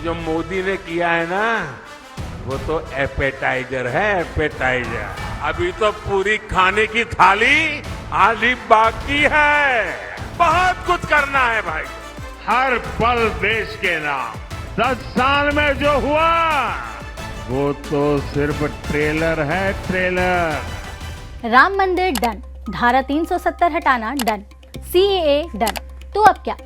जो मोदी ने किया है ना, वो तो एपेटाइजर है, एपेटाइजर। अभी तो पूरी खाने की थाली आधी बाकी है। बहुत कुछ करना है भाई, हर पल देश के नाम। 10 साल में जो हुआ वो तो सिर्फ ट्रेलर है, ट्रेलर। राम मंदिर डन, धारा 370 हटाना डन, सीएए डन। तो अब क्या?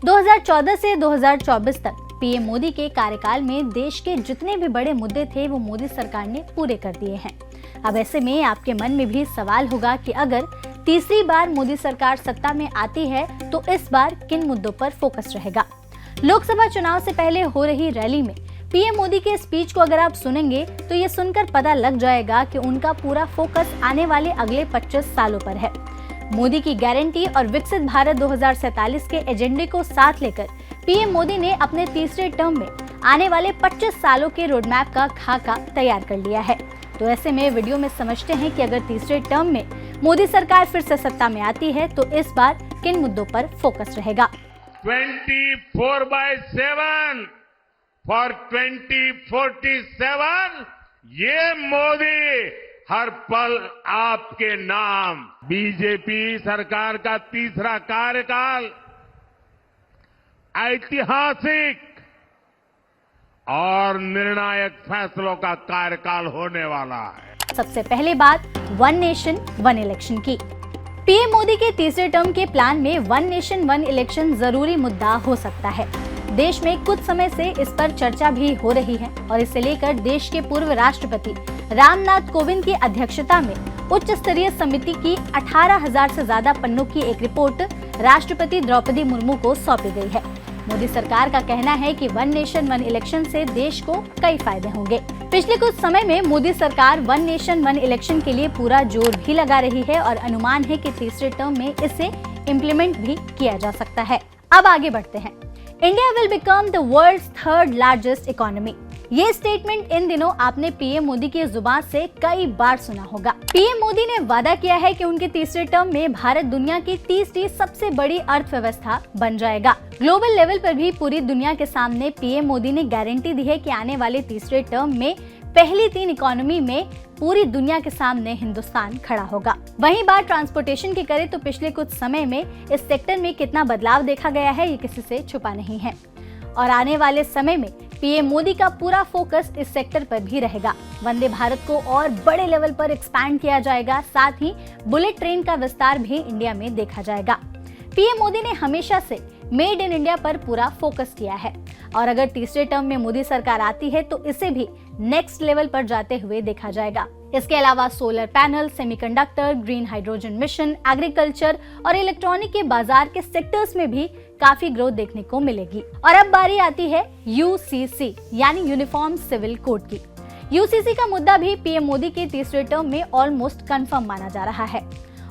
2014 से 2024 तक पीएम मोदी के कार्यकाल में देश के जितने भी बड़े मुद्दे थे वो मोदी सरकार ने पूरे कर दिए हैं। अब ऐसे में आपके मन में भी सवाल होगा कि अगर तीसरी बार मोदी सरकार सत्ता में आती है तो इस बार किन मुद्दों पर फोकस रहेगा। लोकसभा चुनाव से पहले हो रही रैली में पीएम मोदी के स्पीच को अगर आप सुनेंगे तो ये सुनकर पता लग जाएगा कि उनका पूरा फोकस आने वाले अगले 25 सालों पर है। मोदी की गारंटी और विकसित भारत 2047 के एजेंडे को साथ लेकर पीएम मोदी ने अपने तीसरे टर्म में आने वाले 25 सालों के रोडमैप का खाका तैयार कर लिया है। तो ऐसे में वीडियो में समझते हैं कि अगर तीसरे टर्म में मोदी सरकार फिर से सत्ता में आती है तो इस बार किन मुद्दों पर फोकस रहेगा। 24/7 फॉर 2047, ये मोदी हर पल आपके नाम। बीजेपी सरकार का तीसरा कार्यकाल ऐतिहासिक और निर्णायक फैसलों का कार्यकाल होने वाला है। सबसे पहले बात वन नेशन वन इलेक्शन की। पीएम मोदी के तीसरे टर्म के प्लान में वन नेशन वन इलेक्शन जरूरी मुद्दा हो सकता है। देश में कुछ समय से इस पर चर्चा भी हो रही है और इसे लेकर देश के पूर्व राष्ट्रपति रामनाथ कोविंद की अध्यक्षता में उच्च स्तरीय समिति की 18,000 से ज्यादा पन्नों की एक रिपोर्ट राष्ट्रपति द्रौपदी मुर्मू को सौंपी गई है। मोदी सरकार का कहना है कि वन नेशन वन इलेक्शन से देश को कई फायदे होंगे। पिछले कुछ समय में मोदी सरकार वन नेशन वन इलेक्शन के लिए पूरा जोर भी लगा रही है और अनुमान है कि तीसरे टर्म में इसे इम्प्लीमेंट भी किया जा सकता है। अब आगे बढ़ते हैं। India will become the world's third largest economy. ये स्टेटमेंट इन दिनों आपने पीएम मोदी की जुबान से कई बार सुना होगा। पीएम मोदी ने वादा किया है कि उनके तीसरे टर्म में भारत दुनिया की तीसरी सबसे बड़ी अर्थव्यवस्था बन जाएगा। ग्लोबल लेवल पर भी पूरी दुनिया के सामने पीएम मोदी ने गारंटी दी है कि आने वाले तीसरे टर्म में पहली 3 इकोनॉमी में पूरी दुनिया के सामने हिंदुस्तान खड़ा होगा। वहीं बात ट्रांसपोर्टेशन की करें तो पिछले कुछ समय में इस सेक्टर में कितना बदलाव देखा गया है ये किसी से छुपा नहीं है और आने वाले समय में पीएम मोदी का पूरा फोकस इस सेक्टर पर भी रहेगा। वंदे भारत को और बड़े लेवल पर एक्सपैंड किया जाएगा, साथ ही बुलेट ट्रेन का विस्तार भी इंडिया में देखा जाएगा। पीएम मोदी ने हमेशा से मेड इन इंडिया पर पूरा फोकस किया है और अगर तीसरे टर्म में मोदी सरकार आती है तो इसे भी नेक्स्ट लेवल पर जाते हुए देखा जाएगा। इसके अलावा solar panel, semiconductor, green hydrogen mission, agriculture और इलेक्ट्रॉनिक के बाजार के सेक्टर्स में भी काफी ग्रोथ देखने को मिलेगी। और अब बारी आती है यूसीसी यानी यूनिफॉर्म सिविल कोड की। यूसीसी का मुद्दा भी पीएम मोदी के तीसरे टर्म में ऑलमोस्ट कंफर्म माना जा रहा है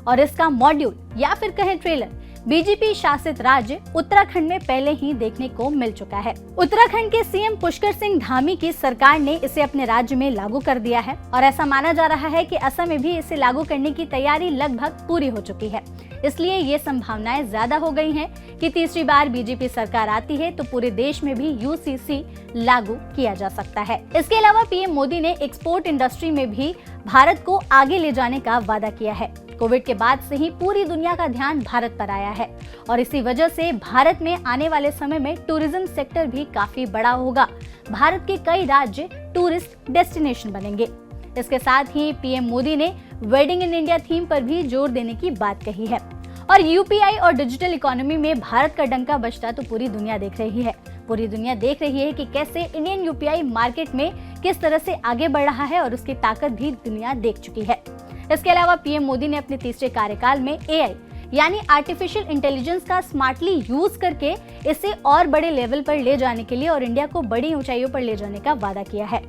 और इसका मॉड्यूल या फिर कहें ट्रेलर बीजेपी शासित राज्य उत्तराखंड में पहले ही देखने को मिल चुका है। उत्तराखंड के सीएम पुष्कर सिंह धामी की सरकार ने इसे अपने राज्य में लागू कर दिया है और ऐसा माना जा रहा है कि असम में भी इसे लागू करने की तैयारी लगभग पूरी हो चुकी है। इसलिए ये संभावनाएं ज्यादा हो गई हैं कि तीसरी बार बीजेपी सरकार आती है तो पूरे देश में भी यूसीसी लागू किया जा सकता है। इसके अलावा पीएम मोदी ने एक्सपोर्ट इंडस्ट्री में भी भारत को आगे ले जाने का वादा किया है। कोविड के बाद से ही पूरी दुनिया का ध्यान भारत पर आया है और इसी वजह से भारत में आने वाले समय में टूरिज्म सेक्टर भी काफी बड़ा होगा। भारत के कई राज्य टूरिस्ट डेस्टिनेशन बनेंगे। इसके साथ ही पीएम मोदी ने वेडिंग इन इंडिया थीम पर भी जोर देने की बात कही है और यूपीआई और डिजिटल इकोनॉमी में भारत का डंका बजता तो पूरी दुनिया देख रही है। पूरी दुनिया देख रही है कि कैसे इंडियन यूपीआई मार्केट में किस तरह से आगे बढ़ रहा है और उसकी ताकत भी दुनिया देख चुकी है। इसके अलावा पीएम मोदी ने अपने तीसरे कार्यकाल में एआई यानी आर्टिफिशियल इंटेलिजेंस का स्मार्टली यूज करके इसे और बड़े लेवल पर ले जाने के लिए और इंडिया को बड़ी ऊंचाइयों पर ले जाने का वादा किया है।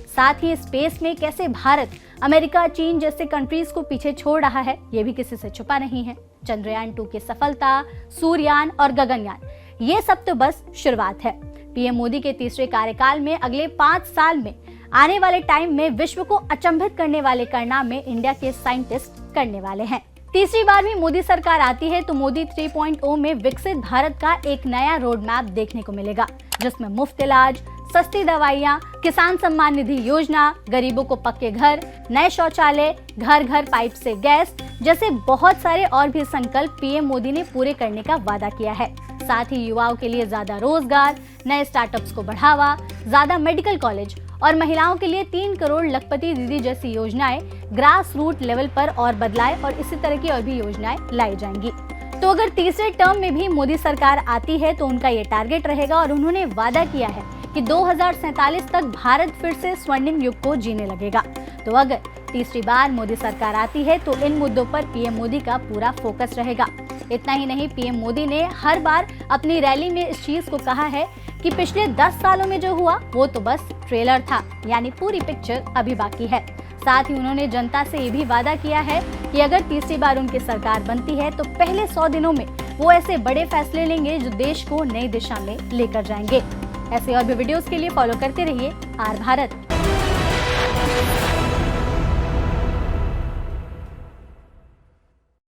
साथ ही स्पेस में कैसे भारत अमेरिका, चीन जैसे कंट्रीज को पीछे छोड़ रहा है ये भी किसी से छुपा नहीं है। चंद्रयान 2 की सफलता, सूर्ययान और गगनयान ये सब तो बस शुरुआत है। पीएम मोदी के तीसरे कार्यकाल में अगले 5 साल में आने वाले टाइम में विश्व को अचंभित करने वाले कारनामे इंडिया के साइंटिस्ट करने वाले हैं। तीसरी बार भी मोदी सरकार आती है तो मोदी 3.0 में विकसित भारत का एक नया रोड मैप देखने को मिलेगा, जिसमें मुफ्त इलाज, सस्ती दवाइयाँ, किसान सम्मान निधि योजना, गरीबों को पक्के घर, नए शौचालय, घर घर पाइप से गैस जैसे बहुत सारे और भी संकल्प पीएम मोदी ने पूरे करने का वादा किया है। साथ ही युवाओं के लिए ज्यादा रोजगार, नए स्टार्टअप्स को बढ़ावा, ज्यादा मेडिकल कॉलेज और महिलाओं के लिए 3 करोड़ लखपति दीदी जैसी योजनाएं ग्रास रूट लेवल पर और बदलाए और इसी तरह की और भी योजनाएं लाई जाएंगी। तो अगर तीसरे टर्म में भी मोदी सरकार आती है तो उनका ये टारगेट रहेगा और उन्होंने वादा किया है कि 2047 तक भारत फिर से स्वर्णिम युग को जीने लगेगा। तो अगर तीसरी बार मोदी सरकार आती है तो इन मुद्दों पर पीएम मोदी का पूरा फोकस रहेगा। इतना ही नहीं, पीएम मोदी ने हर बार अपनी रैली में इस चीज को कहा है कि पिछले 10 सालों में जो हुआ वो तो बस ट्रेलर था, यानी पूरी पिक्चर अभी बाकी है। साथ ही उन्होंने जनता से ये भी वादा किया है कि अगर तीसरी बार उनकी सरकार बनती है तो पहले 100 दिनों में वो ऐसे बड़े फैसले लेंगे जो देश को नई दिशा में लेकर जाएंगे। ऐसे और भी वीडियोस के लिए फॉलो करते रहिए आर भारत।